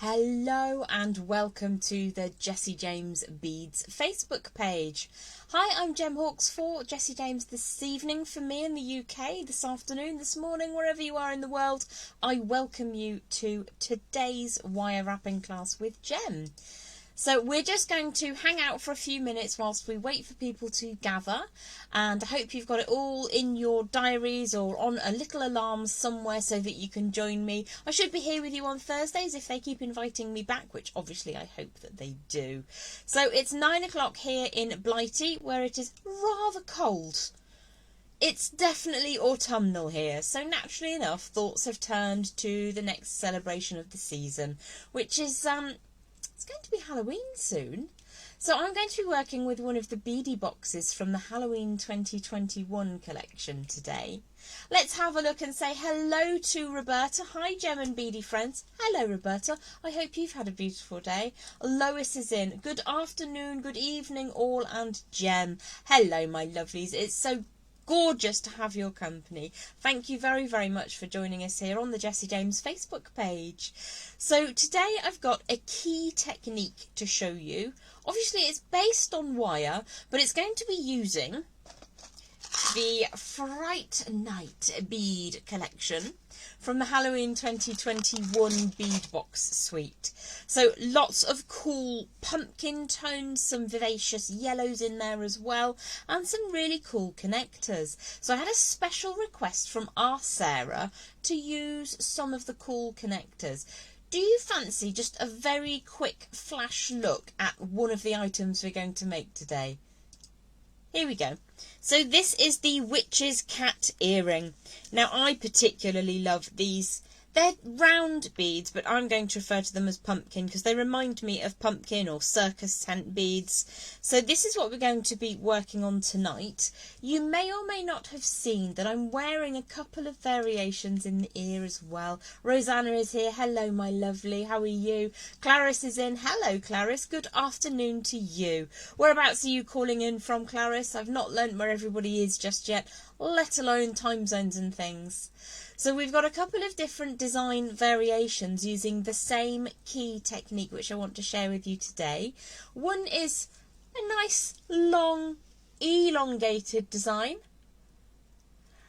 Hello and welcome to the Jessie James Beads Facebook page. Hi, I'm Gem Hawks for Jessie James this evening, for me in the UK, this afternoon, this morning, wherever you are in the world. I welcome you to today's wire wrapping class with Gem. So we're just going to hang out for a few minutes whilst we wait for people to gather, and I hope you've got it all in your diaries or on a little alarm somewhere so that you can join me. I should be here with you on Thursdays if they keep inviting me back, which obviously I hope that they do. So it's 9 o'clock here in Blighty, where it is rather cold. It's definitely autumnal here, so naturally enough thoughts have turned to the next celebration of the season, which is it's going to be Halloween soon. So I'm going to be working with one of the beady boxes from the Halloween 2021 collection today. Let's have a look and say hello to Roberta. Hi, Gem and Beady friends. Hello, Roberta. I hope you've had a beautiful day. Lois is in. Good afternoon, good evening all, and Gem. Hello, my lovelies. It's so gorgeous to have your company. Thank you very, very much for joining us here on the Jessie James Facebook page. So today I've got a key technique to show you. Obviously it's based on wire, but it's going to be using the Fright Night bead collection from the Halloween 2021 bead box suite. So lots of cool pumpkin tones, some vivacious yellows in there as well, and some really cool connectors. So I had a special request from our Sarah to use some of the cool connectors. Do you fancy just a very quick flash look at one of the items we're going to make today? Here we go. So this is the Witch's Cat earring. Now I particularly love these. They're round beads, but I'm going to refer to them as pumpkin because they remind me of pumpkin or circus tent beads. So this is what we're going to be working on tonight. You may or may not have seen that I'm wearing a couple of variations in the ear as well. Rosanna is here. Hello, my lovely. How are you? Clarice is in. Hello, Clarice. Good afternoon to you. Whereabouts are you calling in from, Clarice? I've not learnt where everybody is just yet, let alone time zones and things. So we've got a couple of different design variations using the same key technique which I want to share with you today. One is a nice long elongated design,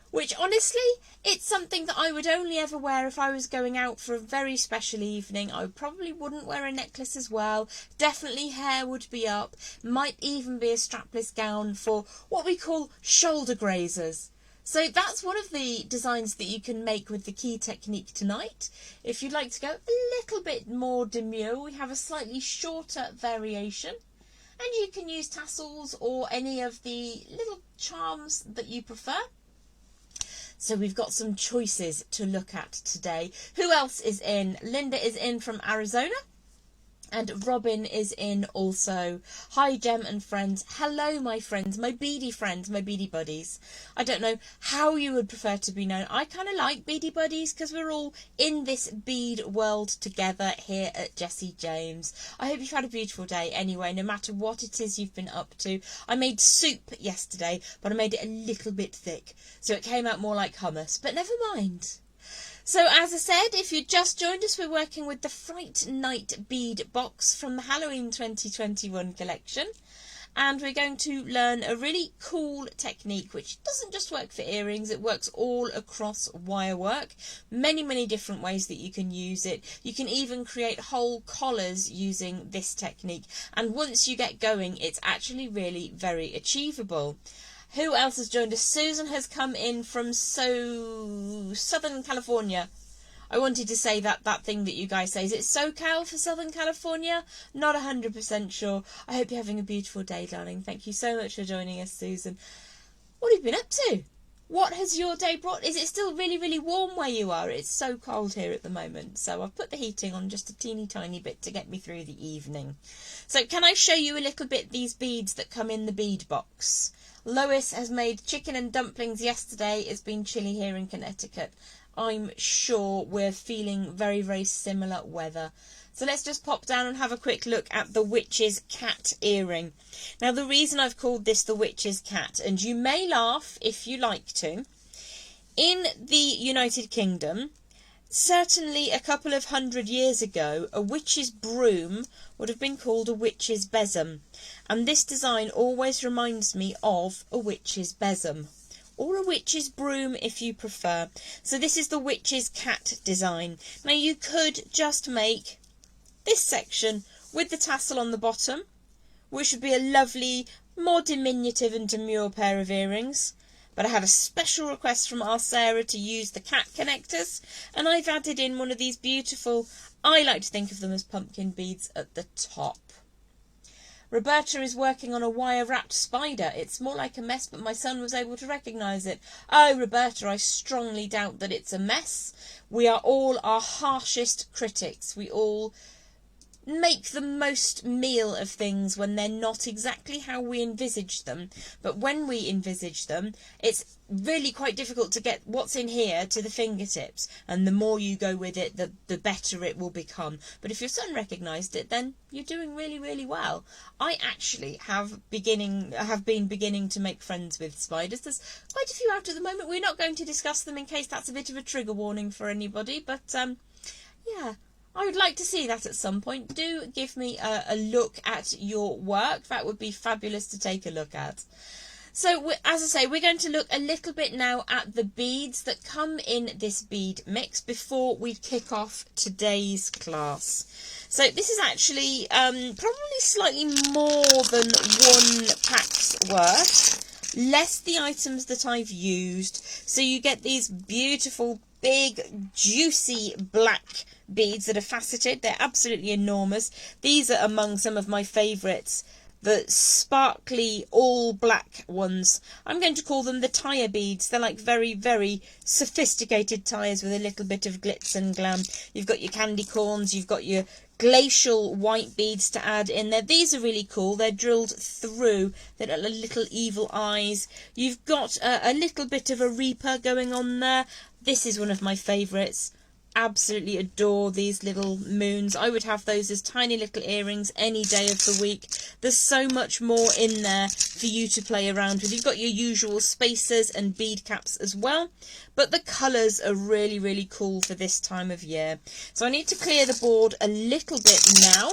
which honestly it's something that I would only ever wear if I was going out for a very special evening. I probably wouldn't wear a necklace as well. Definitely hair would be up. Might even be a strapless gown for what we call shoulder grazers. So that's one of the designs that you can make with the key technique tonight. If you'd like to go a little bit more demure, we have a slightly shorter variation. And you can use tassels or any of the little charms that you prefer. So we've got some choices to look at today. Who else is in? Linda is in from Arizona. And Robin is in also. Hi, Gem and friends. Hello, my friends, my beady friends, my beady buddies. I don't know how you would prefer to be known. I kind of like beady buddies because we're all in this bead world together here at Jessie James. I hope you've had a beautiful day anyway, no matter what it is you've been up to. I made soup yesterday, but I made it a little bit thick, so it came out more like hummus, but never mind. So as I said, if you just joined us, we're working with the Fright Night bead box from the Halloween 2021 collection. And we're going to learn a really cool technique which doesn't just work for earrings, it works all across wire work. Many, many different ways that you can use it. You can even create whole collars using this technique. And once you get going, it's actually really very achievable. Who else has joined us? Susan has come in from Southern California. I wanted to say that thing that you guys say. Is it SoCal for Southern California? Not 100% sure. I hope you're having a beautiful day, darling. Thank you so much for joining us, Susan. What have you been up to? What has your day brought? Is it still really, really warm where you are? It's so cold here at the moment. So I've put the heating on just a teeny tiny bit to get me through the evening. So can I show you a little bit these beads that come in the bead box? Lois has made chicken and dumplings yesterday. It's been chilly here in Connecticut. I'm sure we're feeling very, very similar weather. So let's just pop down and have a quick look at the Witch's Cat earring. Now the reason I've called this the Witch's Cat, and you may laugh if you like to, in the United Kingdom certainly a couple of 100 years ago, a witch's broom would have been called a witch's besom. And this design always reminds me of a witch's besom. Or a witch's broom if you prefer. So this is the witch's cat design. Now you could just make this section with the tassel on the bottom, which would be a lovely, more diminutive and demure pair of earrings. But I had a special request from our Sarah to use the cat connectors, and I've added in one of these beautiful, I like to think of them as pumpkin beads at the top. Roberta is working on a wire-wrapped spider. It's more like a mess, but my son was able to recognise it. Oh, Roberta, I strongly doubt that it's a mess. We are all our harshest critics. We all make the most meal of things when they're not exactly how we envisage them. But when we envisage them, it's really quite difficult to get what's in here to the fingertips. And the more you go with it, the better it will become. But if your son recognised it, then you're doing really, really well. I actually have been beginning to make friends with spiders. There's quite a few out at the moment. We're not going to discuss them in case that's a bit of a trigger warning for anybody. But, yeah, I would like to see that at some point. Do give me a look at your work. That would be fabulous to take a look at. So, as I say, we're going to look a little bit now at the beads that come in this bead mix before we kick off today's class. So this is actually probably slightly more than one pack's worth, less the items that I've used. So you get these beautiful, big, juicy black beads that are faceted. They're absolutely enormous. These are among some of my favourites. The sparkly all black ones. I'm going to call them the tire beads. They're like very, very sophisticated tires with a little bit of glitz and glam. You've got your candy corns, you've got your glacial white beads to add in there. These are really cool. They're drilled through. They've got little evil eyes. You've got a little bit of a reaper going on there. This is one of my favourites. Absolutely adore these little moons. I would have those as tiny little earrings any day of the week. There's so much more in there for you to play around with. You've got your usual spacers and bead caps as well, but the colours are really, really cool for this time of year. So I need to clear the board a little bit now.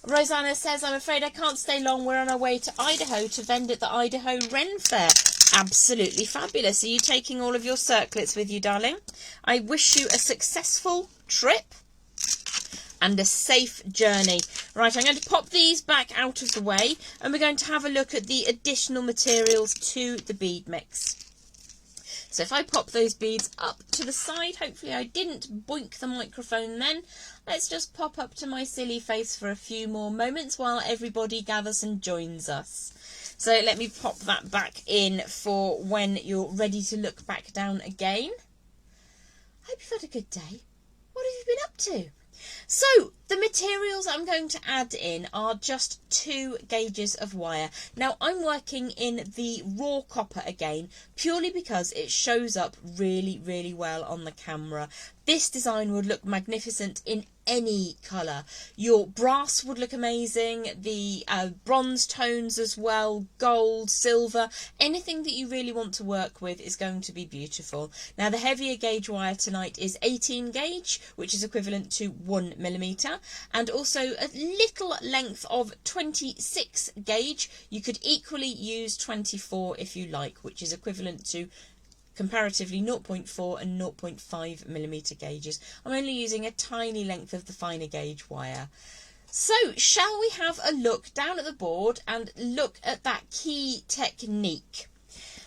Rosanna says, I'm afraid I can't stay long. We're on our way to Idaho to vend at the Idaho Ren Fair. Absolutely fabulous. Are you taking all of your circlets with you, darling? I wish you a successful trip and a safe journey. Right, I'm going to pop these back out of the way and we're going to have a look at the additional materials to the bead mix. So if I pop those beads up to the side, hopefully I didn't boink the microphone then. Let's just pop up to my silly face for a few more moments while everybody gathers and joins us. So let me pop that back in for when you're ready to look back down again. I hope you've had a good day. What have you been up to? So the materials I'm going to add in are just 2 gauges of wire. Now I'm working in the raw copper again, purely because it shows up really, really well on the camera. This design would look magnificent in any colour. Your brass would look amazing, the bronze tones as well, gold, silver, anything that you really want to work with is going to be beautiful. Now the heavier gauge wire tonight is 18 gauge, which is equivalent to 1mm, and also a little length of 26 gauge. You could equally use 24 if you like, which is equivalent to comparatively 0.4 and 0.5mm gauges. I'm only using a tiny length of the finer gauge wire. So shall we have a look down at the board and look at that key technique?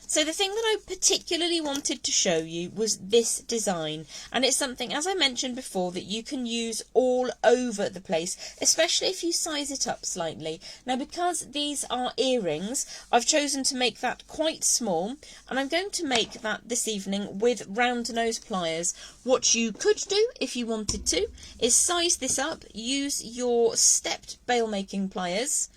So the thing that I particularly wanted to show you was this design, and it's something, as I mentioned before, that you can use all over the place, especially if you size it up slightly. Now because these are earrings, I've chosen to make that quite small, and I'm going to make that this evening with round nose pliers. What you could do, if you wanted to, is size this up, use your stepped bail making pliers,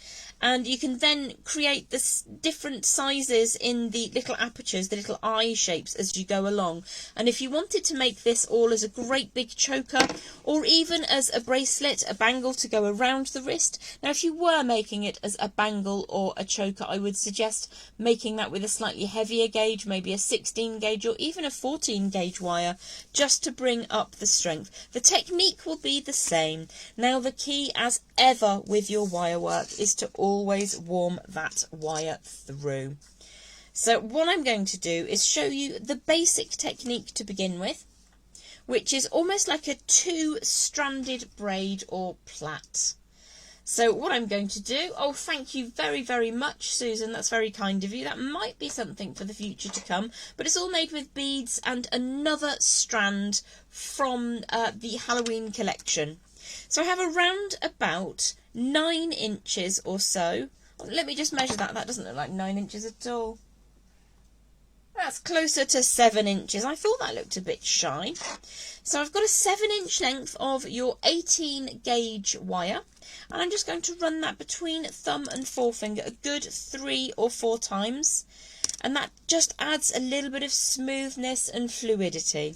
and you can then create the different sizes in the little apertures, the little eye shapes as you go along. And if you wanted to make this all as a great big choker, or even as a bracelet, a bangle to go around the wrist. Now if you were making it as a bangle or a choker, I would suggest making that with a slightly heavier gauge, maybe a 16 gauge or even a 14 gauge wire, just to bring up the strength. The technique will be the same. Now the key, as ever with your wire work, is to always warm that wire through. So what I'm going to do is show you the basic technique to begin with, which is almost like a two-stranded braid or plait. So what I'm going to do, oh, thank you very, very much, Susan, that's very kind of you. That might be something for the future to come, but it's all made with beads and another strand from the Halloween collection. So I have around about 9 inches or so. Let me just measure that. That doesn't look like 9 inches at all. That's closer to 7 inches. I thought that looked a bit shy. So I've got a 7-inch length of your 18 gauge wire, and I'm just going to run that between thumb and forefinger a good 3 or 4 times, and that just adds a little bit of smoothness and fluidity.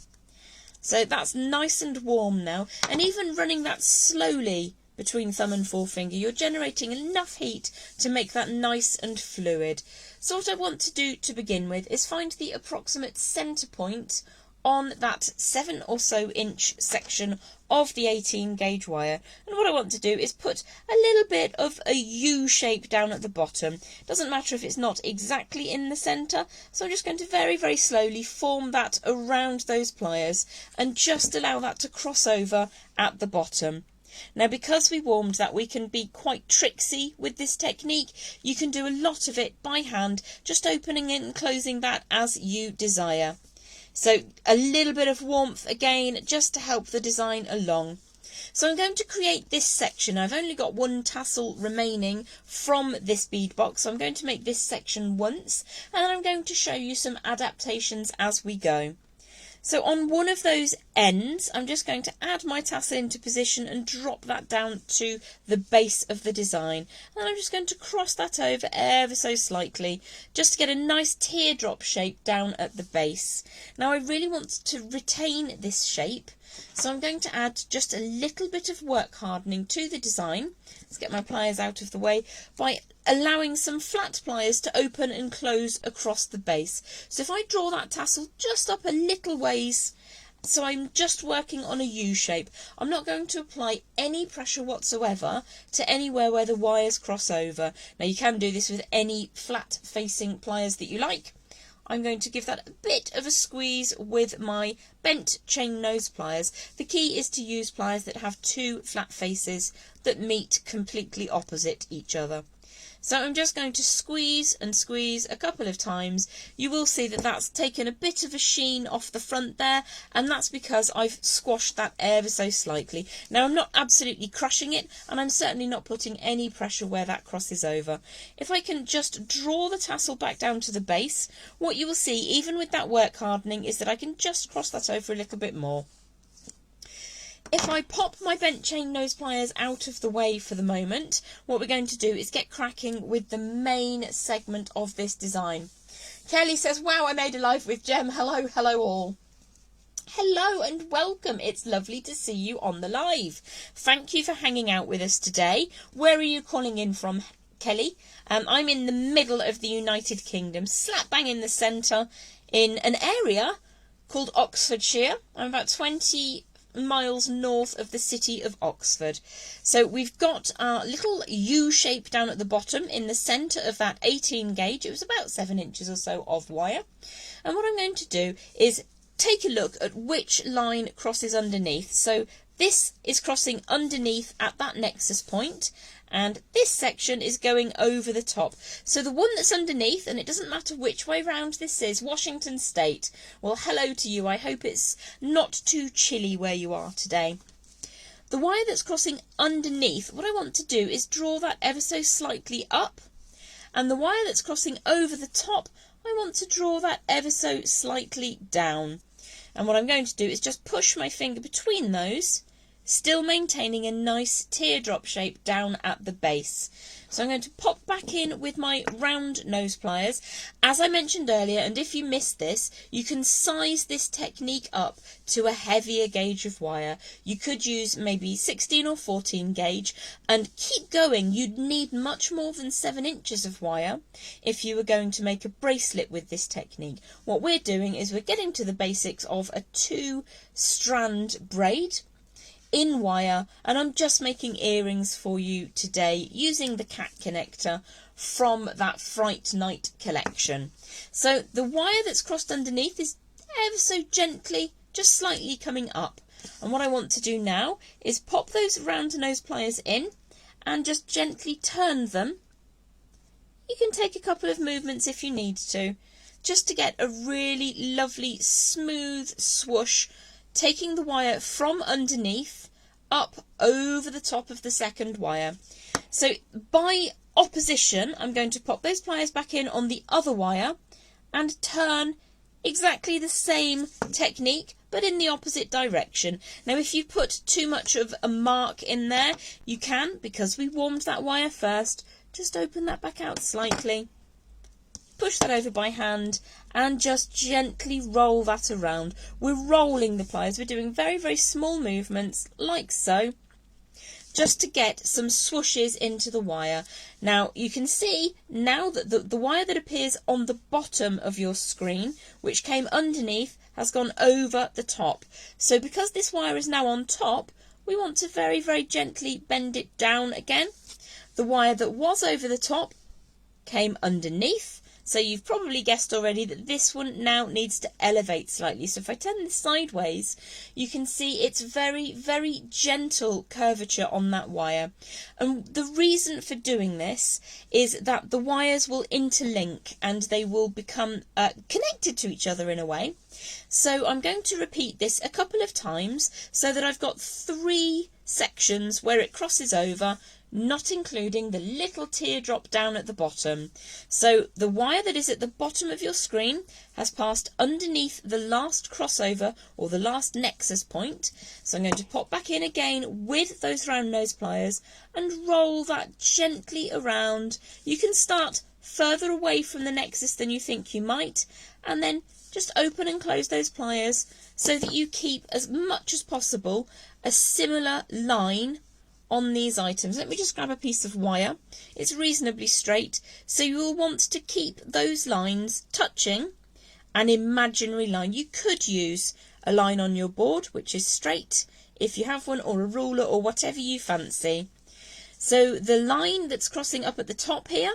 So that's nice and warm now, and even running that slowly between thumb and forefinger, you're generating enough heat to make that nice and fluid. So what I want to do to begin with is find the approximate centre point on that 7 or so inch section of the 18 gauge wire, and what I want to do is put a little bit of a U shape down at the bottom. Doesn't matter if it's not exactly in the centre, so I'm just going to very, very slowly form that around those pliers and just allow that to cross over at the bottom. Now because we warmed that, we can be quite tricksy with this technique. You can do a lot of it by hand, just opening it and closing that as you desire. So a little bit of warmth again, just to help the design along. So I'm going to create this section. I've only got 1 tassel remaining from this bead box, so I'm going to make this section once, and then I'm going to show you some adaptations as we go. So on one of those ends, I'm just going to add my tassel into position and drop that down to the base of the design. And I'm just going to cross that over ever so slightly, just to get a nice teardrop shape down at the base. Now I really want to retain this shape, so I'm going to add just a little bit of work hardening to the design. Let's get my pliers out of the way, by allowing some flat pliers to open and close across the base. So if I draw that tassel just up a little ways, so I'm just working on a U shape, I'm not going to apply any pressure whatsoever to anywhere where the wires cross over. Now you can do this with any flat facing pliers that you like. I'm going to give that a bit of a squeeze with my bent chain nose pliers. The key is to use pliers that have 2 flat faces that meet completely opposite each other. So I'm just going to squeeze and squeeze a couple of times. You will see that that's taken a bit of a sheen off the front there, and that's because I've squashed that ever so slightly. Now I'm not absolutely crushing it, and I'm certainly not putting any pressure where that crosses over. If I can just draw the tassel back down to the base, what you will see, even with that work hardening, is that I can just cross that over a little bit more. If I pop my bent chain nose pliers out of the way for the moment, what we're going to do is get cracking with the main segment of this design. Kelly says, wow, I made a live with Jem. Hello, hello all. Hello and welcome. It's lovely to see you on the live. Thank you for hanging out with us today. Where are you calling in from, Kelly? I'm in the middle of the United Kingdom, slap bang in the centre, in an area called Oxfordshire. I'm about 20 miles north of the city of Oxford. So we've got our little U shape down at the bottom in the centre of that 18 gauge. It was about 7 inches or so of wire. And what I'm going to do is take a look at which line crosses underneath. So this is crossing underneath at that nexus point, and this section is going over the top. So the one that's underneath, and it doesn't matter which way round this is, Washington State. Well, hello to you. I hope it's not too chilly where you are today. The wire that's crossing underneath, what I want to do is draw that ever so slightly up. And the wire that's crossing over the top, I want to draw that ever so slightly down. And what I'm going to do is just push my finger between those, still maintaining a nice teardrop shape down at the base. So I'm going to pop back in with my round nose pliers. As I mentioned earlier, and if you missed this, you can size this technique up to a heavier gauge of wire. You could use maybe 16 or 14 gauge and keep going. You'd need much more than 7 inches of wire if you were going to make a bracelet with this technique. What we're doing is we're getting to the basics of a 2-strand braid in wire, and I'm just making earrings for you today using the cat connector from that Fright Night collection. So the wire that's crossed underneath is ever so gently, just slightly coming up, and what I want to do now is pop those round nose pliers in and just gently turn them. You can take a couple of movements if you need to, just to get a really lovely smooth swoosh, taking the wire from underneath up over the top of the second wire. So by opposition, I'm going to pop those pliers back in on the other wire and turn exactly the same technique, but in the opposite direction. Now, if you put too much of a mark in there, you can, because we warmed that wire first, just open that back out slightly, push that over by hand, and just gently roll that around. We're rolling the pliers. We're doing very, very small movements, like so, just to get some swooshes into the wire. Now, you can see now that the wire that appears on the bottom of your screen, which came underneath, has gone over the top. So because this wire is now on top, we want to very, very gently bend it down again. The wire that was over the top came underneath. So you've probably guessed already that this one now needs to elevate slightly. So if I turn this sideways, you can see it's very, very gentle curvature on that wire. And the reason for doing this is that the wires will interlink and they will become connected to each other in a way. So I'm going to repeat this a couple of times so that I've got 3 sections where it crosses over, not including the little teardrop down at the bottom. So the wire that is at the bottom of your screen has passed underneath the last crossover or the last nexus point. So I'm going to pop back in again with those round nose pliers and roll that gently around. You can start further away from the nexus than you think you might, and then just open and close those pliers so that you keep as much as possible a similar line on these items. Let me just grab a piece of wire. It's reasonably straight, so you will want to keep those lines touching an imaginary line. You could use a line on your board which is straight if you have one, or a ruler, or whatever you fancy. So the line that's crossing up at the top here,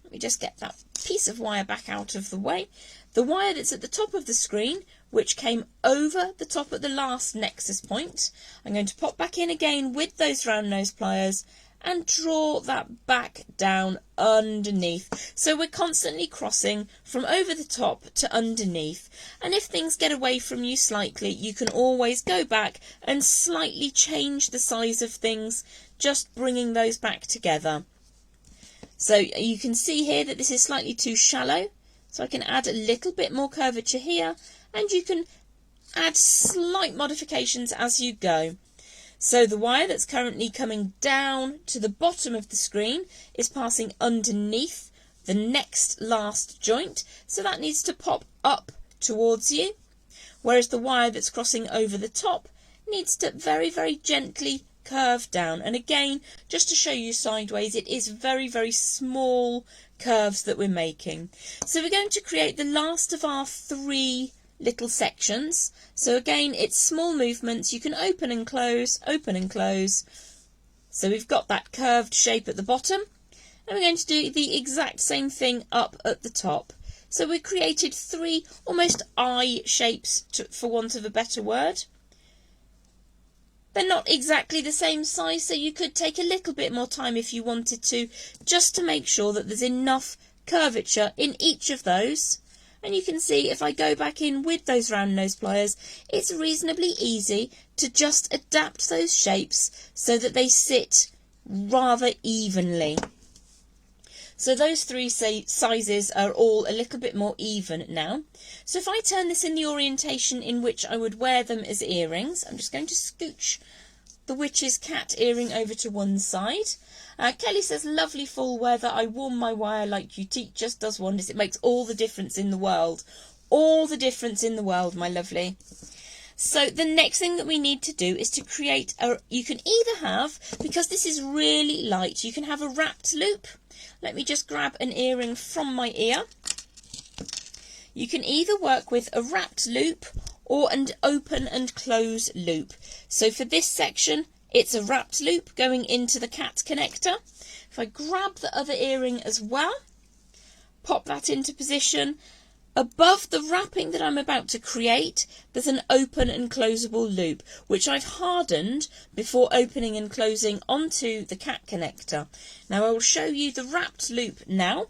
let me just get that piece of wire back out of the way. The wire that's at the top of the screen, which came over the top at the last nexus point, I'm going to pop back in again with those round nose pliers and draw that back down underneath. So we're constantly crossing from over the top to underneath. And if things get away from you slightly, you can always go back and slightly change the size of things, just bringing those back together. So you can see here that this is slightly too shallow. So I can add a little bit more curvature here, and you can add slight modifications as you go. So the wire that's currently coming down to the bottom of the screen is passing underneath the next last joint, so that needs to pop up towards you, whereas the wire that's crossing over the top needs to very, very gently curve down. And again, just to show you sideways, it is very, very small curves that we're making. So we're going to create the last of our 3 little sections. So again, it's small movements. You can open and close, open and close. So we've got that curved shape at the bottom, and we're going to do the exact same thing up at the top. So we created 3 almost eye shapes, for want of a better word. They're not exactly the same size, so you could take a little bit more time if you wanted to, just to make sure that there's enough curvature in each of those. And you can see if I go back in with those round nose pliers, it's reasonably easy to just adapt those shapes so that they sit rather evenly. So those 3 sizes are all a little bit more even now. So if I turn this in the orientation in which I would wear them as earrings, I'm just going to scooch the witch's cat earring over to one side. Kelly says, lovely fall weather. I warm my wire like you teach, just does wonders. It makes all the difference in the world. All the difference in the world, my lovely. So the next thing that we need to do is to create you can either have, because this is really light, you can have a wrapped loop. Let me just grab an earring from my ear. You can either work with a wrapped loop or an open and close loop. So for this section, it's a wrapped loop going into the cat connector. If I grab the other earring as well, pop that into position. Above the wrapping that I'm about to create, there's an open and closable loop, which I've hardened before opening and closing onto the cat connector. Now I will show you the wrapped loop now.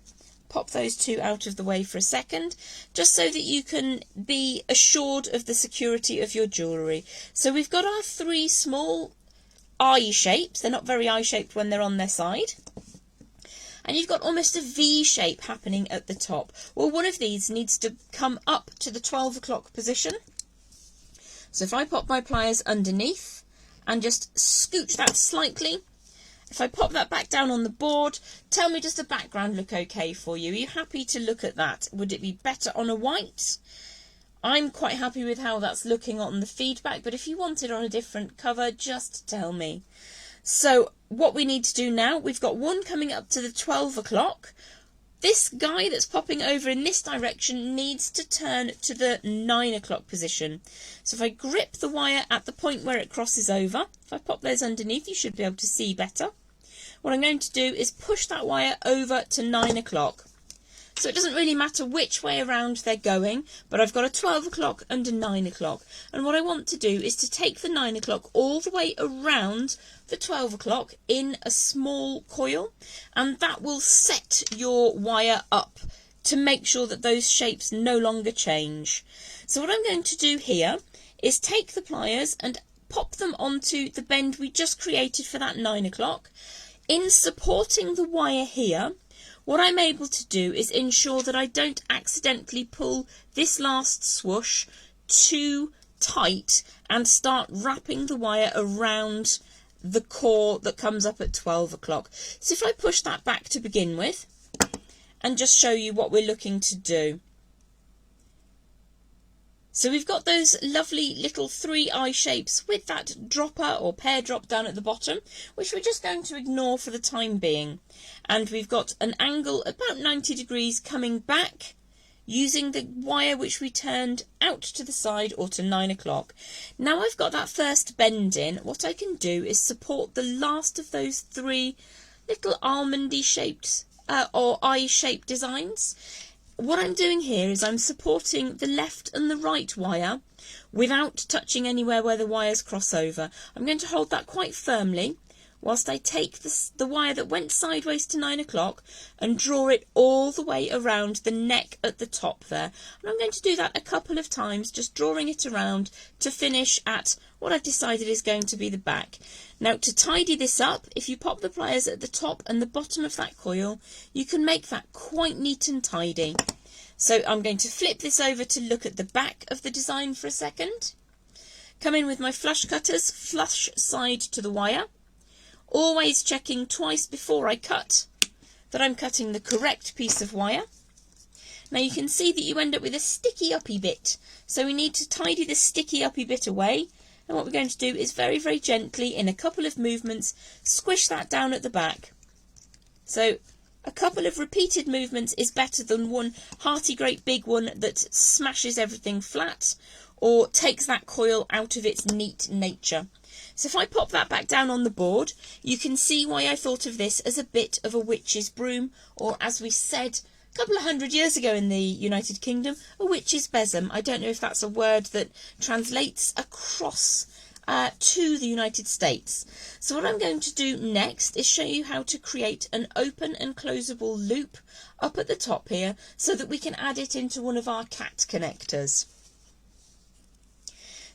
Pop those two out of the way for a second, just so that you can be assured of the security of your jewellery. So we've got our three small eye shapes. They're not very eye shaped when they're on their side. And you've got almost a V shape happening at the top. Well, one of these needs to come up to the 12 o'clock position. So if I pop my pliers underneath and just scooch that slightly, if I pop that back down on the board, tell me, does the background look okay for you? Are you happy to look at that? Would it be better on a white? I'm quite happy with how that's looking on the feedback, but if you want it on a different cover, just tell me. So what we need to do now, we've got one coming up to the 12 o'clock. This guy that's popping over in this direction needs to turn to the 9 o'clock position. So if I grip the wire at the point where it crosses over, if I pop those underneath, you should be able to see better. What I'm going to do is push that wire over to 9 o'clock. So it doesn't really matter which way around they're going, but I've got a 12 o'clock and a 9 o'clock. And what I want to do is to take the 9 o'clock all the way around the 12 o'clock in a small coil, and that will set your wire up to make sure that those shapes no longer change. So what I'm going to do here is take the pliers and pop them onto the bend we just created for that 9 o'clock. In supporting the wire here, what I'm able to do is ensure that I don't accidentally pull this last swoosh too tight and start wrapping the wire around the core that comes up at 12 o'clock. So if I push that back to begin with and just show you what we're looking to do. So we've got those lovely little three eye shapes with that dropper or pear drop down at the bottom, which we're just going to ignore for the time being. And we've got an angle about 90 degrees coming back using the wire which we turned out to the side or to 9 o'clock. Now I've got that first bend in, what I can do is support the last of those three little almondy shaped or eye shaped designs. What I'm doing here is I'm supporting the left and the right wire without touching anywhere where the wires cross over. I'm going to hold that quite firmly whilst I take the wire that went sideways to 9 o'clock and draw it all the way around the neck at the top there. And I'm going to do that a couple of times, just drawing it around to finish at what I've decided is going to be the back. Now to tidy this up, if you pop the pliers at the top and the bottom of that coil, you can make that quite neat and tidy. So I'm going to flip this over to look at the back of the design for a second. Come in with my flush cutters, flush side to the wire. Always checking twice before I cut that I'm cutting the correct piece of wire. Now you can see that you end up with a sticky uppy bit. So we need to tidy the sticky uppy bit away. And what we're going to do is very, very gently, in a couple of movements, squish that down at the back. So a couple of repeated movements is better than one hearty great big one that smashes everything flat or takes that coil out of its neat nature. So if I pop that back down on the board, you can see why I thought of this as a bit of a witch's broom, or as we said a couple of 100 years ago in the United Kingdom, a witch's besom. I don't know if that's a word that translates across to the United States. So what I'm going to do next is show you how to create an open and closable loop up at the top here so that we can add it into one of our cat connectors.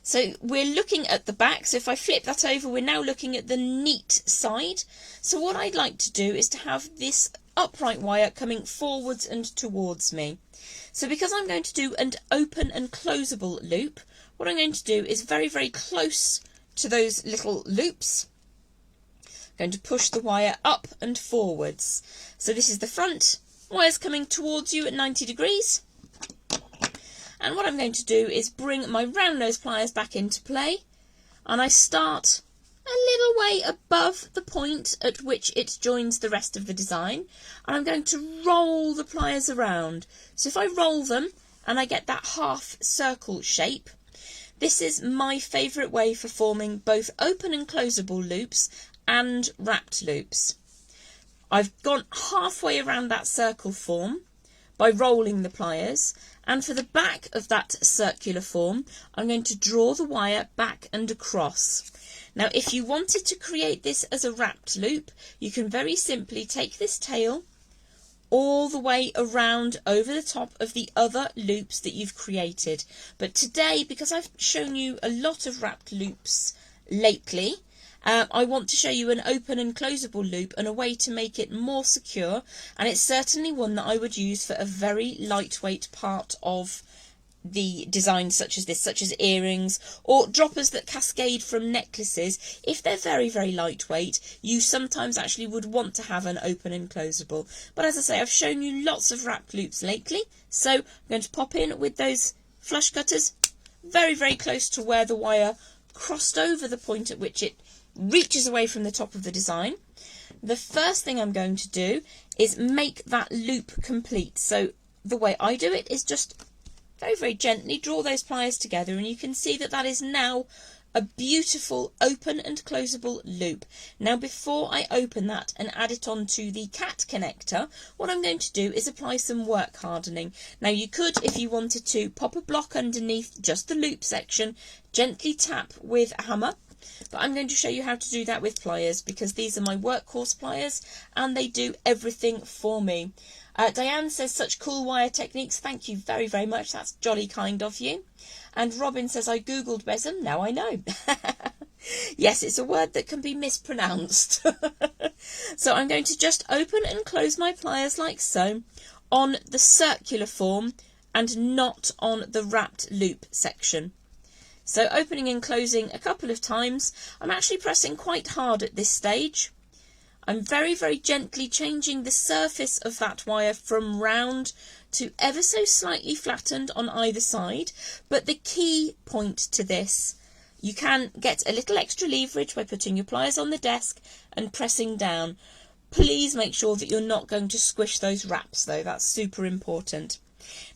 So we're looking at the back, so if I flip that over, we're now looking at the neat side. So what I'd like to do is to have this upright wire coming forwards and towards me. So because I'm going to do an open and closable loop, what I'm going to do is very, very close to those little loops. I'm going to push the wire up and forwards. So this is the front, wire's coming towards you at 90 degrees. And what I'm going to do is bring my round nose pliers back into play, and I start a little way above the point at which it joins the rest of the design, and I'm going to roll the pliers around. So if I roll them and I get that half circle shape, this is my favourite way for forming both open and closable loops and wrapped loops. I've gone halfway around that circle form by rolling the pliers, and for the back of that circular form I'm going to draw the wire back and across. Now if you wanted to create this as a wrapped loop, you can very simply take this tail all the way around over the top of the other loops that you've created. But today, because I've shown you a lot of wrapped loops lately, I want to show you an open and closable loop and a way to make it more secure, and it's certainly one that I would use for a very lightweight part of the design, such as this, such as earrings or droppers that cascade from necklaces. If they're very, very lightweight, you sometimes actually would want to have an open and closable. But as I say, I've shown you lots of wrapped loops lately, so I'm going to pop in with those flush cutters very, very close to where the wire crossed over the point at which it reaches away from the top of the design. The first thing I'm going to do is make that loop complete. So the way I do it is just very, very gently draw those pliers together, and you can see that that is now a beautiful open and closable loop. Now before I open that and add it onto the cat connector, what I'm going to do is apply some work hardening. Now you could, if you wanted to, pop a block underneath just the loop section, gently tap with a hammer, but I'm going to show you how to do that with pliers because these are my workhorse pliers and they do everything for me. Diane says, such cool wire techniques. Thank you very, very much. That's jolly kind of you. And Robin says, I googled besom. Now I know. Yes, it's a word that can be mispronounced. So I'm going to just open and close my pliers like so on the circular form and not on the wrapped loop section. So opening and closing a couple of times. I'm actually pressing quite hard at this stage. I'm very, very gently changing the surface of that wire from round to ever so slightly flattened on either side. But the key point to this, you can get a little extra leverage by putting your pliers on the desk and pressing down. Please make sure that you're not going to squish those wraps though, that's super important.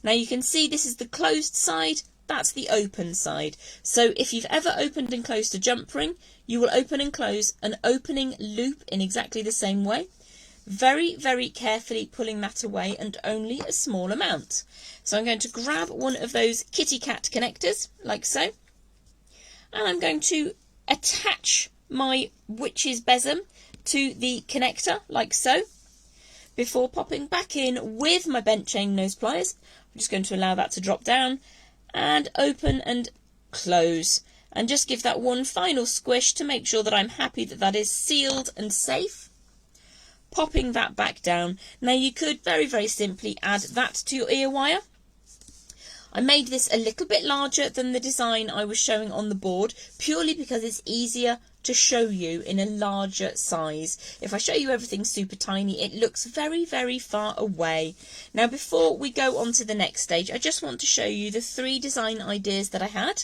Now you can see this is the closed side, that's the open side. So if you've ever opened and closed a jump ring, you will open and close an opening loop in exactly the same way. Very, very carefully pulling that away and only a small amount. So I'm going to grab one of those kitty cat connectors, like so. And I'm going to attach my witch's besom to the connector, like so, before popping back in with my bent chain nose pliers. I'm just going to allow that to drop down and open and close. And just give that one final squish to make sure that I'm happy that that is sealed and safe. Popping that back down. Now you could very, very simply add that to your ear wire. I made this a little bit larger than the design I was showing on the board, purely because it's easier to show you in a larger size. If I show you everything super tiny, it looks very, very far away. Now before we go on to the next stage, I just want to show you the 3 design ideas that I had.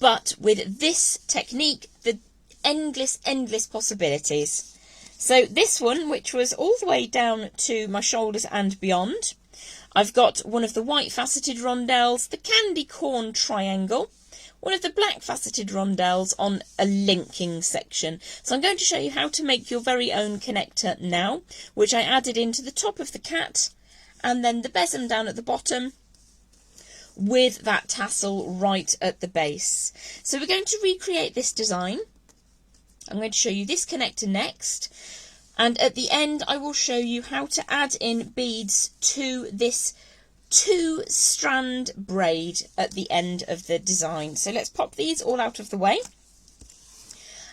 But with this technique, the endless, endless possibilities. So this one, which was all the way down to my shoulders and beyond, I've got one of the white faceted rondelles, the candy corn triangle, one of the black faceted rondelles on a linking section. So I'm going to show you how to make your very own connector now, which I added into the top of the cat, and then the besom down at the bottom, with that tassel right at the base. So we're going to recreate this design. I'm going to show you this connector next, and at the end I will show you how to add in beads to this 2-strand braid at the end of the design. So let's pop these all out of the way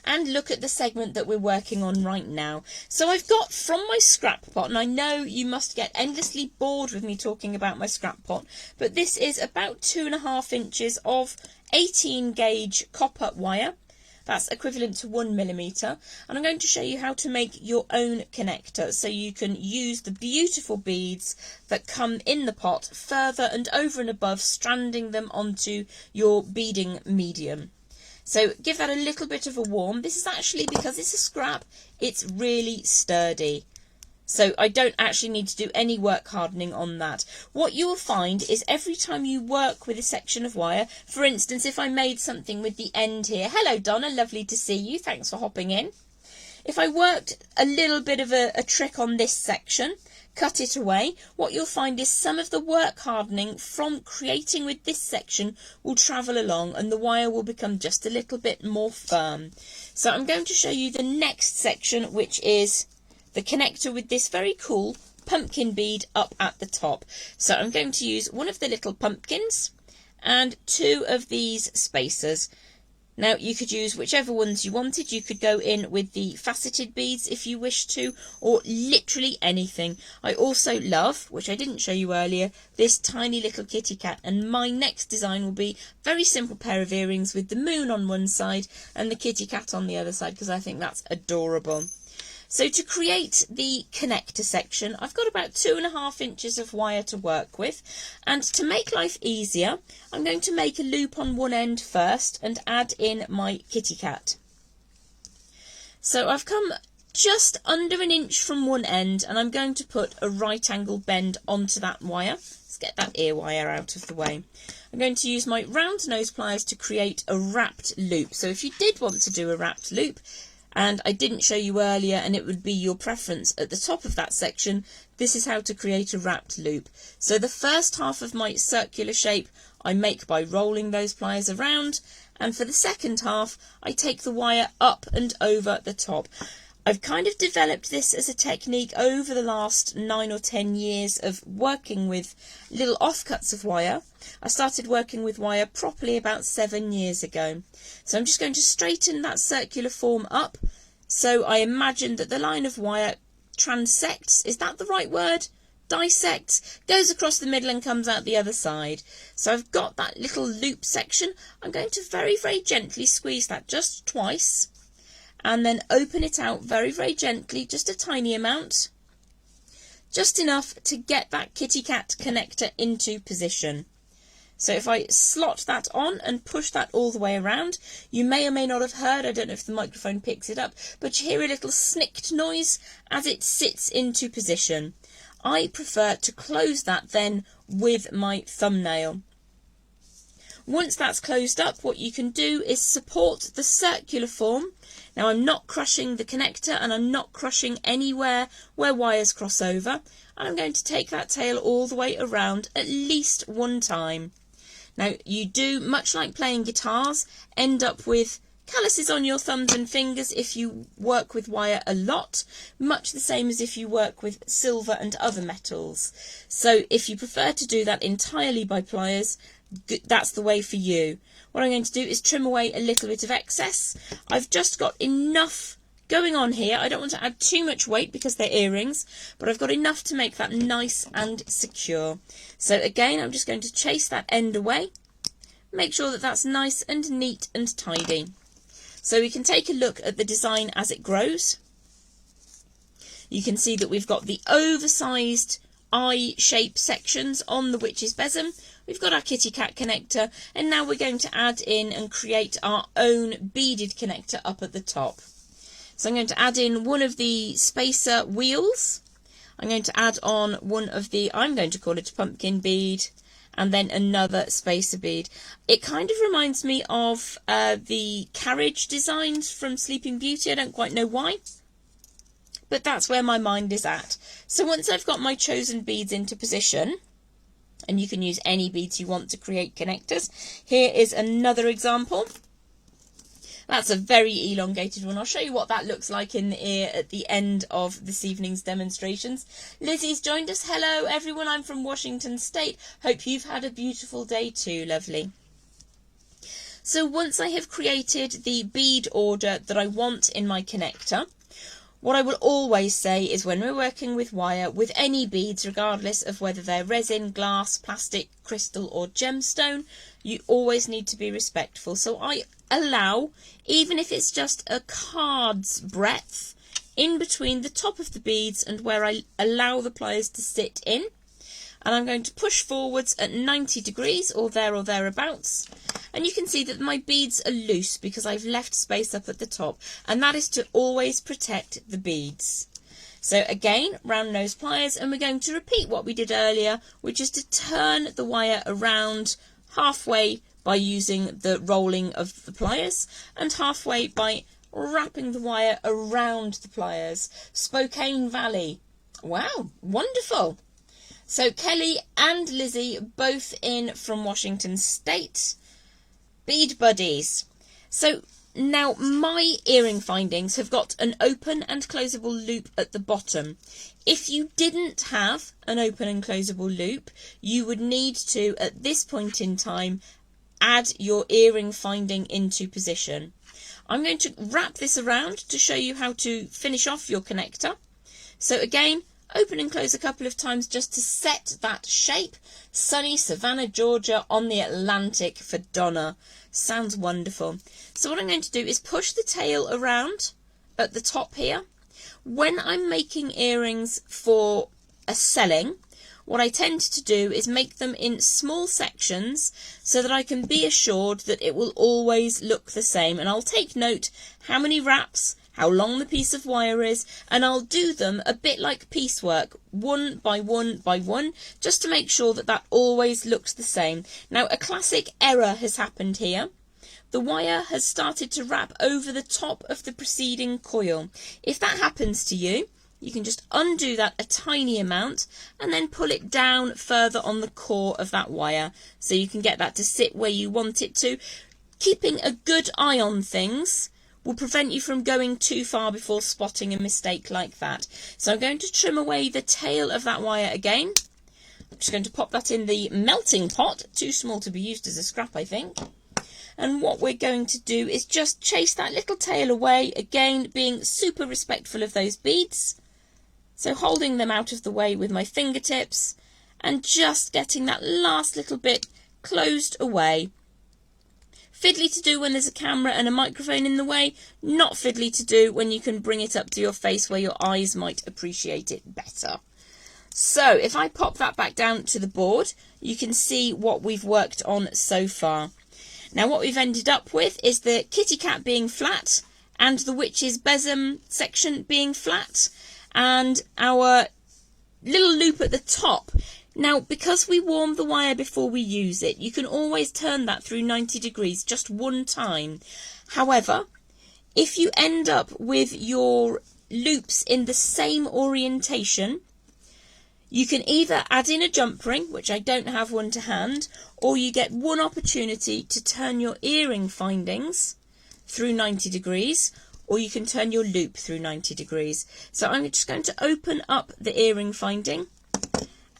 and look at the segment that we're working on right now. So I've got from my scrap pot, and I know you must get endlessly bored with me talking about my scrap pot, but this is about 2.5 inches of 18 gauge copper wire. That's equivalent to 1mm, and I'm going to show you how to make your own connector so you can use the beautiful beads that come in the pot further and over and above, stranding them onto your beading medium. So give that a little bit of a warm. This is actually, because it's a scrap, it's really sturdy. So I don't actually need to do any work hardening on that. What you will find is every time you work with a section of wire, for instance, if I made something with the end here. Hello, Donna, lovely to see you. Thanks for hopping in. If I worked a little bit of a trick on this section, cut it away, what you'll find is some of the work hardening from creating with this section will travel along and the wire will become just a little bit more firm. So I'm going to show you the next section, which is the connector with this very cool pumpkin bead up at the top. So I'm going to use one of the little pumpkins and two of these spacers. Now you could use whichever ones you wanted. You could go in with the faceted beads if you wish to, or literally anything. I also love, which I didn't show you earlier, this tiny little kitty cat, and my next design will be a very simple pair of earrings with the moon on one side and the kitty cat on the other side, because I think that's adorable. So to create the connector section, I've got about 2.5 inches of wire to work with, and to make life easier, I'm going to make a loop on one end first and add in my kitty cat. So I've come just under an inch from one end, and I'm going to put a right angle bend onto that wire. Let's get that ear wire out of the way. I'm going to use my round nose pliers to create a wrapped loop. So if you did want to do a wrapped loop, and I didn't show you earlier, and it would be your preference at the top of that section, this is how to create a wrapped loop. So the first half of my circular shape I make by rolling those pliers around, and for the second half I take the wire up and over the top. I've kind of developed this as a technique over the last 9 or 10 years of working with little offcuts of wire. I started working with wire properly about 7 years ago. So I'm just going to straighten that circular form up. So I imagine that the line of wire transects, is that the right word? Dissects, goes across the middle and comes out the other side. So I've got that little loop section. I'm going to very, very gently squeeze that just twice, and then open it out very, very gently, just a tiny amount, just enough to get that kitty cat connector into position. So if I slot that on and push that all the way around, you may or may not have heard, I don't know if the microphone picks it up, but you hear a little snicked noise as it sits into position. I prefer to close that then with my thumbnail. Once that's closed up, what you can do is support the circular form. Now I'm not crushing the connector, and I'm not crushing anywhere where wires cross over, and I'm going to take that tail all the way around at least one time. Now you do, much like playing guitars, end up with calluses on your thumbs and fingers if you work with wire a lot, much the same as if you work with silver and other metals. So if you prefer to do that entirely by pliers, that's the way for you. What I'm going to do is trim away a little bit of excess. I've just got enough going on here. I don't want to add too much weight because they're earrings, but I've got enough to make that nice and secure. So again, I'm just going to chase that end away. Make sure that that's nice and neat and tidy. So we can take a look at the design as it grows. You can see that we've got the oversized eye-shaped sections on the witch's besom. We've got our kitty cat connector, and now we're going to add in and create our own beaded connector up at the top. So I'm going to add in one of the spacer wheels. I'm going to add on one of the, I'm going to call it a pumpkin bead, and then another spacer bead. It kind of reminds me of the carriage designs from Sleeping Beauty. I don't quite know why, but that's where my mind is at. So once I've got my chosen beads into position, and you can use any beads you want to create connectors. Here is another example. That's a very elongated one. I'll show you what that looks like in the ear at the end of this evening's demonstrations. Lizzie's joined us. Hello everyone, I'm from Washington State. Hope you've had a beautiful day too, lovely. So once I have created the bead order that I want in my connector, What I will always say is when we're working with wire, with any beads, regardless of whether they're resin, glass, plastic, crystal or gemstone, you always need to be respectful. So I allow, even if it's just a card's breadth, in between the top of the beads and where I allow the pliers to sit in. And I'm going to push forwards at 90 degrees or thereabouts. And you can see that my beads are loose because I've left space up at the top, and that is to always protect the beads. So again, round nose pliers, and we're going to repeat what we did earlier, which is to turn the wire around halfway by using the rolling of the pliers and halfway by wrapping the wire around the pliers. Spokane Valley. Wow, wonderful. So Kelly and Lizzie, both in from Washington State. Bead buddies. So now my earring findings have got an open and closable loop at the bottom. If you didn't have an open and closable loop, you would need to, at this point in time, add your earring finding into position. I'm going to wrap this around to show you how to finish off your connector. So again, open and close a couple of times just to set that shape. Sunny Savannah, Georgia on the Atlantic for Donna. Sounds wonderful. So what I'm going to do is push the tail around at the top here. When I'm making earrings for a selling, what I tend to do is make them in small sections so that I can be assured that it will always look the same. And I'll take note how many wraps, how long the piece of wire is, and I'll do them a bit like piecework, one by one by one, just to make sure that that always looks the same. Now, a classic error has happened here. The wire has started to wrap over the top of the preceding coil. If that happens to you, you can just undo that a tiny amount and then pull it down further on the core of that wire so you can get that to sit where you want it to. Keeping a good eye on things will prevent you from going too far before spotting a mistake like that. So I'm going to trim away the tail of that wire again. I'm just going to pop that in the melting pot, too small to be used as a scrap, I think. And what we're going to do is just chase that little tail away, again being super respectful of those beads. So holding them out of the way with my fingertips and just getting that last little bit closed away. Fiddly to do when there's a camera and a microphone in the way, not fiddly to do when you can bring it up to your face where your eyes might appreciate it better. So if I pop that back down to the board, you can see what we've worked on so far. Now what we've ended up with is the kitty cat being flat and the witch's besom section being flat and our little loop at the top. Now, because we warm the wire before we use it, you can always turn that through 90 degrees just one time. However, if you end up with your loops in the same orientation, you can either add in a jump ring, which I don't have one to hand, or you get one opportunity to turn your earring findings through 90 degrees, or you can turn your loop through 90 degrees. So I'm just going to open up the earring finding,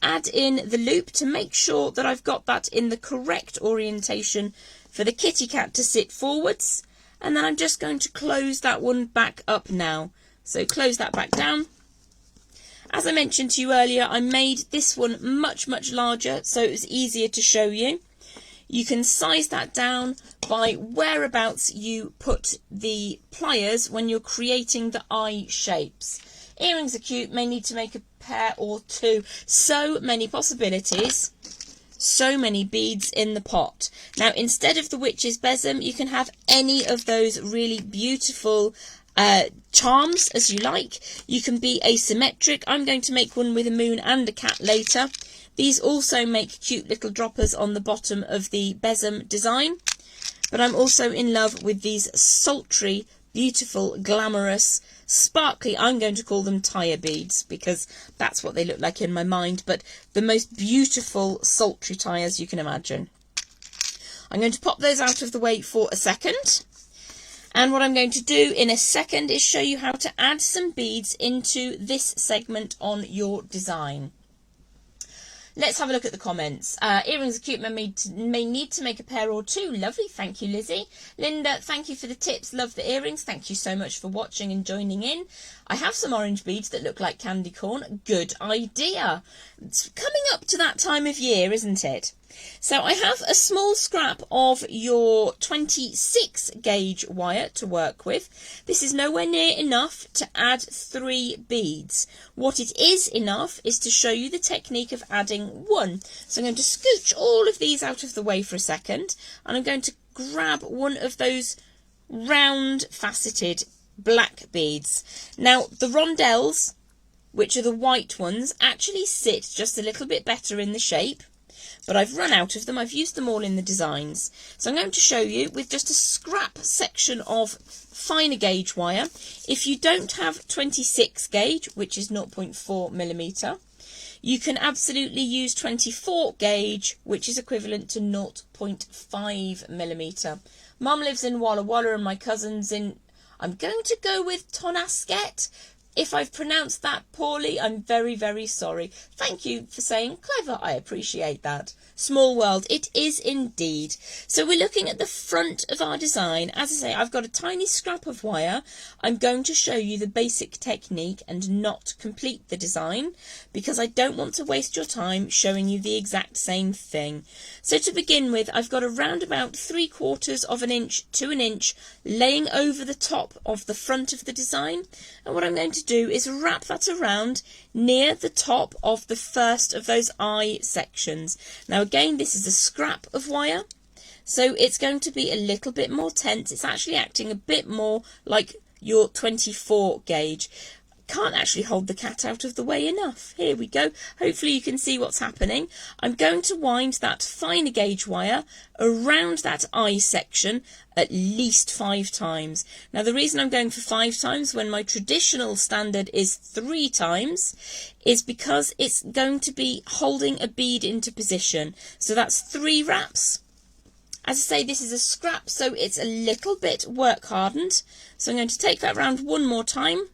add in the loop to make sure that I've got that in the correct orientation for the kitty cat to sit forwards, and then I'm just going to close that one back up now. So close that back down. As I mentioned to you earlier, I made this one much larger so it was easier to show you. You can size that down by whereabouts you put the pliers when you're creating the eye shapes. Earrings are cute, may need to make a pair or two. So many possibilities, so many beads in the pot. Now, instead of the witch's besom, you can have any of those really beautiful charms as you like. You can be asymmetric. I'm going to make one with a moon and a cat later. These also make cute little droppers on the bottom of the besom design. But I'm also in love with these sultry, beautiful, glamorous, sparkly, I'm going to call them tire beads because that's what they look like in my mind, but the most beautiful sultry tires you can imagine. I'm going to pop those out of the way for a second. And what I'm going to do in a second is show you how to add some beads into this segment on your design. let's have a look at the comments. Earrings are cute, may need to make a pair or two. Lovely, thank you, Lizzie. Linda, thank you for the tips. Love the earrings. Thank you so much for watching and joining in. I have some orange beads that look like candy corn. Good idea. It's coming up to that time of year, isn't it? So I have a small scrap of your 26 gauge wire to work with. This is nowhere near enough to add 3 beads. What it is enough is to show you the technique of adding 1. So I'm going to scooch all of these out of the way for a second, and I'm going to grab one of those round faceted black beads. Now the rondelles, which are the white ones, actually sit just a little bit better in the shape. But I've run out of them. I've used them all in the designs. So I'm going to show you with just a scrap section of finer gauge wire. If you don't have 26 gauge, which is 0.4mm, you can absolutely use 24 gauge, which is equivalent to 0.5mm. Mum lives in Walla Walla and my cousin's in, I'm going to go with Tonasket. If I've pronounced that poorly, I'm very, very sorry. Thank you for saying clever. I appreciate that. Small world. It is indeed. So we're looking at the front of our design. As I say, I've got a tiny scrap of wire. I'm going to show you the basic technique and not complete the design because I don't want to waste your time showing you the exact same thing. So to begin with, I've got around about 3/4 of an inch to an inch laying over the top of the front of the design. And what I'm going to do is wrap that around near the top of the first of those eye sections. Now again, this is a scrap of wire, so it's going to be a little bit more tense. It's actually acting a bit more like your 24 gauge. Can't actually hold the cat out of the way enough. Here we go. Hopefully you can see what's happening. I'm going to wind that finer gauge wire around that eye section at least 5 times. Now the reason I'm going for 5 times when my traditional standard is 3 times is because it's going to be holding a bead into position. So that's 3 wraps. As I say, this is a scrap, so it's a little bit work hardened. So I'm going to take that round one more time.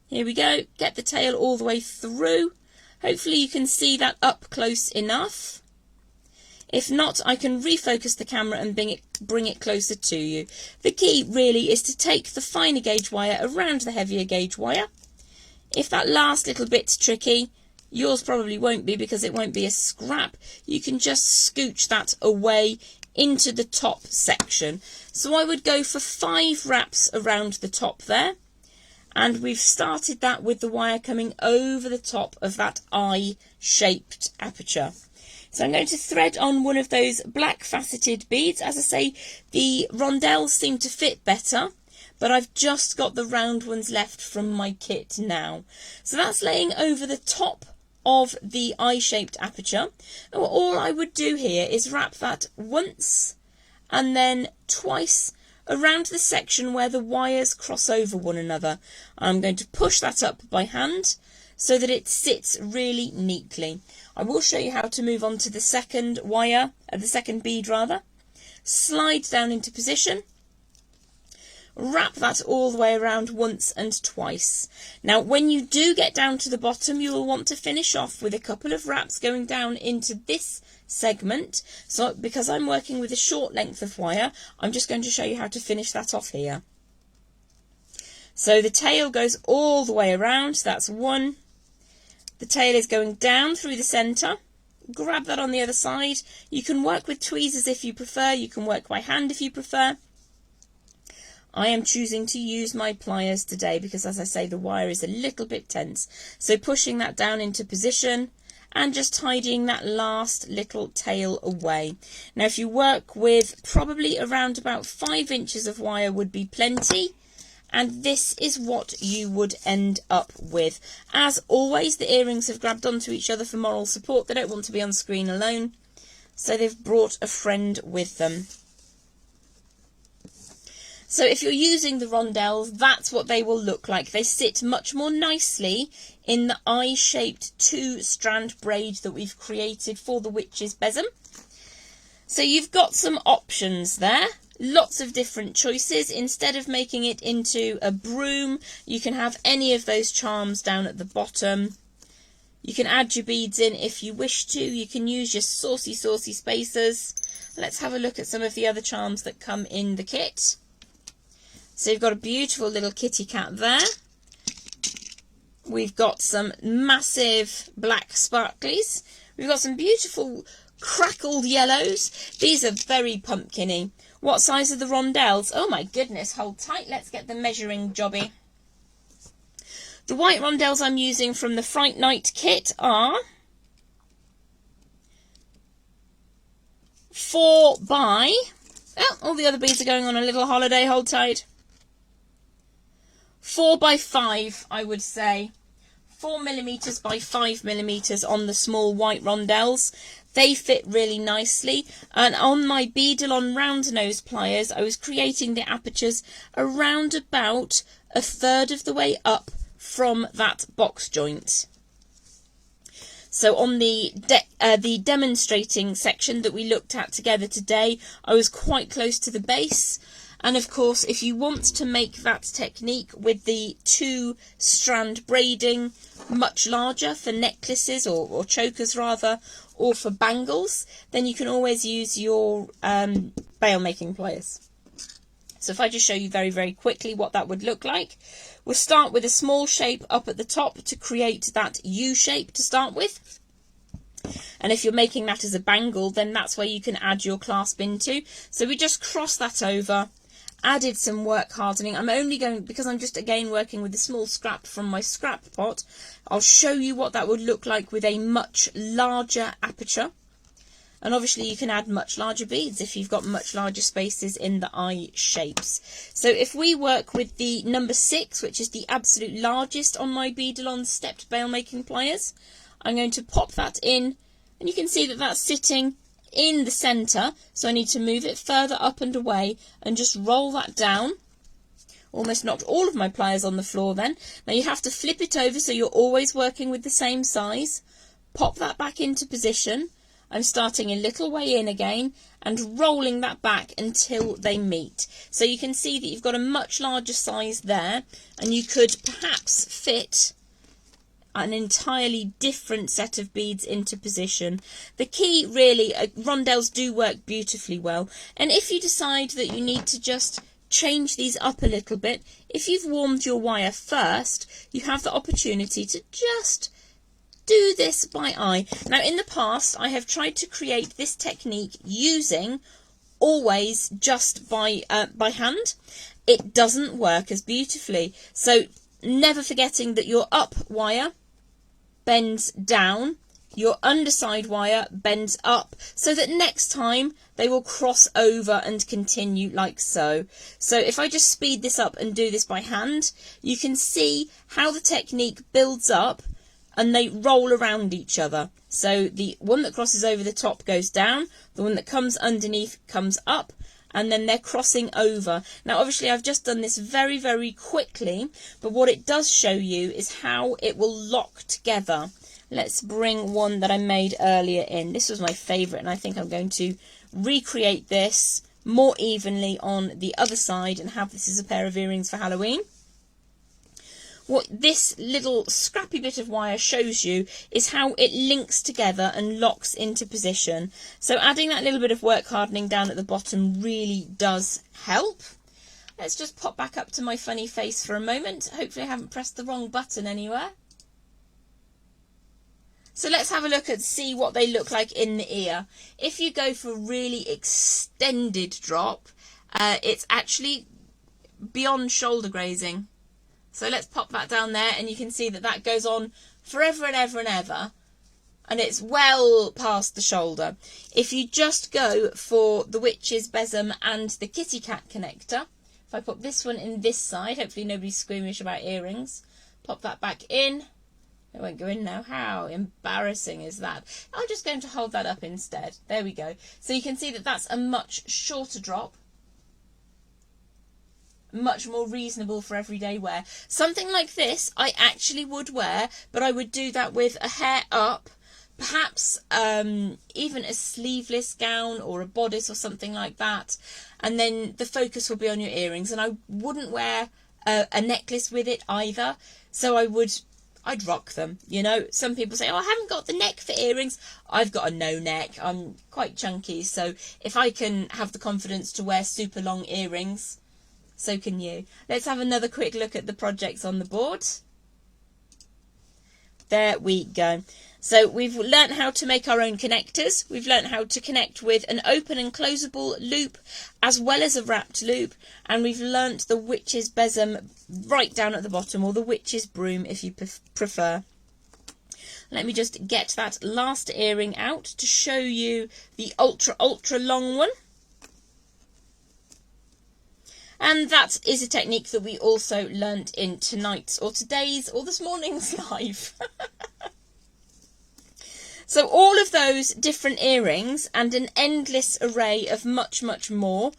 Here we go, get the tail all the way through. Hopefully you can see that up close enough. If not, I can refocus the camera and bring it closer to you. The key really is to take the finer gauge wire around the heavier gauge wire. If that last little bit's tricky, yours probably won't be because it won't be a scrap. You can just scooch that away into the top section. So I would go for 5 wraps around the top there. And we've started that with the wire coming over the top of that eye-shaped aperture. So I'm going to thread on one of those black faceted beads. As I say, the rondelles seem to fit better, but I've just got the round ones left from my kit now. So that's laying over the top of the eye-shaped aperture. And all I would do here is wrap that once and then twice around the section where the wires cross over one another. I'm going to push that up by hand so that it sits really neatly. I will show you how to move on to the second wire, the second bead rather. Slide down into position. Wrap that all the way around once and twice. Now when you do get down to the bottom, you will want to finish off with a couple of wraps going down into this segment. So because I'm working with a short length of wire, I'm just going to show you how to finish that off here. So the tail goes all the way around. That's one. The tail is going down through the centre. Grab that on the other side. You can work with tweezers if you prefer. You can work by hand if you prefer. I am choosing to use my pliers today because, as I say, the wire is a little bit tense. So pushing that down into position and just tidying that last little tail away. Now if you work with probably around about 5 inches of wire would be plenty, and this is what you would end up with. As always, the earrings have grabbed onto each other for moral support. They don't want to be on screen alone, so they've brought a friend with them. So if you're using the rondelles, that's what they will look like. They sit much more nicely in the eye-shaped 2-strand braid that we've created for the witch's besom. So you've got some options there. Lots of different choices. Instead of making it into a broom, you can have any of those charms down at the bottom. You can add your beads in if you wish to. You can use your saucy spacers. Let's have a look at some of the other charms that come in the kit. So you've got a beautiful little kitty cat there. We've got some massive black sparklies. We've got some beautiful crackled yellows. These are very pumpkin-y. What size are the rondelles? Oh my goodness, hold tight. Let's get the measuring jobby. The white rondelles I'm using from the Fright Night kit are 4 by... Oh, all the other beads are going on a little holiday, hold tight. 4 by 5, I would say. 4mm by 5mm on the small white rondelles. They fit really nicely. And on my Beaded round nose pliers, I was creating the apertures around about 1/3 of the way up from that box joint. So on the demonstrating section that we looked at together today, I was quite close to the base. And of course, if you want to make that technique with the 2-strand braiding much larger for necklaces or chokers rather, or for bangles, then you can always use your bail making pliers. So if I just show you very quickly what that would look like. We'll start with a small shape up at the top to create that U shape to start with. And if you're making that as a bangle, then that's where you can add your clasp into. So we just cross that over, added some work hardening. I'm only going, because I'm just again working with a small scrap from my scrap pot, I'll show you what that would look like with a much larger aperture. And obviously you can add much larger beads if you've got much larger spaces in the eye shapes. So if we work with the number 6, which is the absolute largest on my Beaded stepped bail making pliers, I'm going to pop that in, and you can see that that's sitting in the centre, so I need to move it further up and away and just roll that down. Almost knocked all of my pliers on the floor then. Now you have to flip it over so you're always working with the same size. Pop that back into position. I'm starting a little way in again and rolling that back until they meet. So you can see that you've got a much larger size there, and you could perhaps fit an entirely different set of beads into position. The key really, rondelles do work beautifully well, and if you decide that you need to just change these up a little bit, if you've warmed your wire first, you have the opportunity to just do this by eye. Now in the past I have tried to create this technique using always just by hand. It doesn't work as beautifully, so never forgetting that your up wire bends down, your underside wire bends up, so that next time they will cross over and continue like so. So if I just speed this up and do this by hand, you can see how the technique builds up and they roll around each other. So the one that crosses over the top goes down, the one that comes underneath comes up, and then they're crossing over. Now obviously I've just done this very quickly, but what it does show you is how it will lock together. Let's bring one that I made earlier in. This was my favourite, and I think I'm going to recreate this more evenly on the other side and have this as a pair of earrings for Halloween. What this little scrappy bit of wire shows you is how it links together and locks into position. So adding that little bit of work hardening down at the bottom really does help. Let's just pop back up to my funny face for a moment. Hopefully I haven't pressed the wrong button anywhere. So let's have a look and see what they look like in the ear. If you go for really extended drop, it's actually beyond shoulder grazing. So let's pop that down there, and you can see that that goes on forever and ever and ever, and it's well past the shoulder. If you just go for the witch's besom and the kitty cat connector, if I put this one in this side, hopefully nobody's squeamish about earrings, pop that back in. It won't go in now. How embarrassing is that? I'm just going to hold that up instead. There we go. So you can see that that's a much shorter drop, much more reasonable for everyday wear. Something like this I actually would wear, but I would do that with a hair up, perhaps even a sleeveless gown or a bodice or something like that, and then the focus will be on your earrings. And I wouldn't wear a necklace with it either, so I would I'd rock them. You know, some people say, oh, I haven't got the neck for earrings. I've got a no neck. I'm quite chunky. So if I can have the confidence to wear super long earrings, so can you. Let's have another quick look at the projects on the board. There we go. So we've learnt how to make our own connectors. We've learnt how to connect with an open and closable loop as well as a wrapped loop. And we've learnt the witch's besom right down at the bottom, or the witch's broom if you prefer. Let me just get that last earring out to show you the ultra long one. And that is a technique that we also learnt in tonight's or today's or this morning's live. So all of those different earrings and an endless array of much more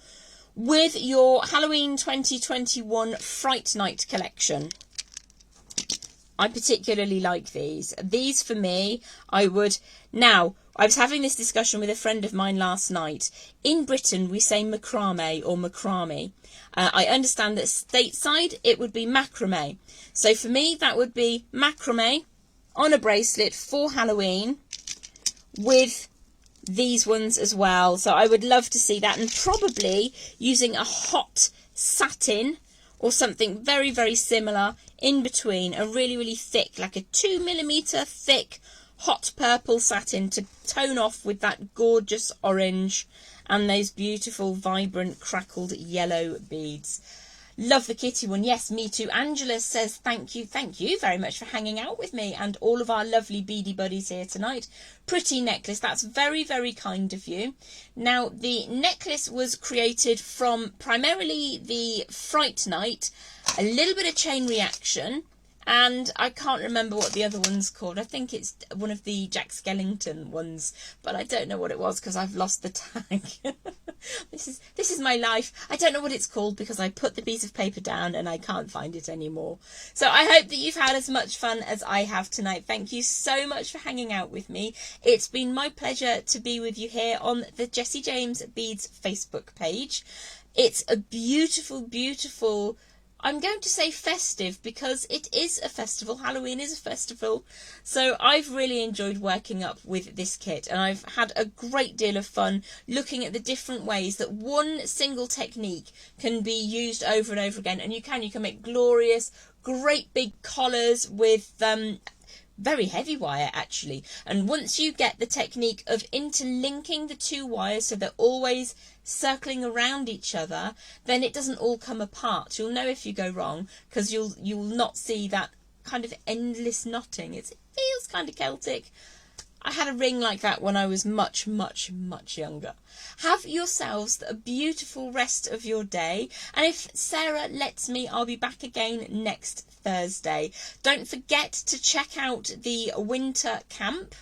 with your Halloween 2021 Fright Night collection. I particularly like these. These for me, I was having this discussion with a friend of mine last night. In Britain, we say macrame or macrame. I understand that stateside, it would be macrame. So for me, that would be macrame on a bracelet for Halloween with these ones as well. So I would love to see that, and probably using a hot satin or something very similar in between, a really thick, like a 2mm thick hot purple satin to tone off with that gorgeous orange and those beautiful vibrant crackled yellow beads. Love the kitty one. Yes, me too. Angela says thank you very much for hanging out with me and all of our lovely beady buddies here tonight. Pretty necklace. That's very kind of you. Now, the necklace was created from primarily the Fright Night, a little bit of chain reaction, and I can't remember what the other one's called. I think it's one of the Jack Skellington ones, but I don't know what it was because I've lost the tag. This is my life. I don't know what it's called because I put the piece of paper down and I can't find it anymore. So I hope that you've had as much fun as I have tonight. Thank you so much for hanging out with me. It's been my pleasure to be with you here on the Jessie James Beads Facebook page. It's a beautiful, I'm going to say festive because it is a festival. Halloween is a festival. So I've really enjoyed working up with this kit, and I've had a great deal of fun looking at the different ways that one single technique can be used over and over again. And you can make glorious, great big collars with very heavy wire actually. And once you get the technique of interlinking the two wires so they're always circling around each other, then it doesn't all come apart. You'll know if you go wrong because you'll not see that kind of endless knotting. It feels kind of Celtic. I had a ring like that when I was much younger. Have yourselves a beautiful rest of your day, and if Sarah lets me, I'll be back again next Thursday. Don't forget to check out the winter camp.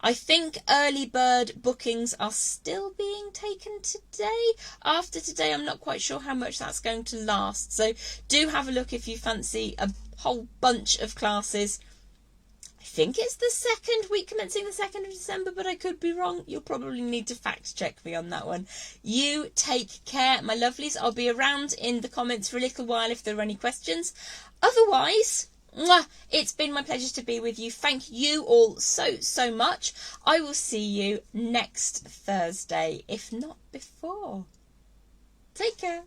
I think early bird bookings are still being taken today. After today, I'm not quite sure how much that's going to last. So do have a look if you fancy a whole bunch of classes. I think it's the second week commencing the 2nd of December, but I could be wrong. You'll probably need to fact check me on that one. You take care, my lovelies. I'll be around in the comments for a little while if there are any questions. Otherwise, it's been my pleasure to be with you. Thank you all so much. I will see you next Thursday, if not before. Take care.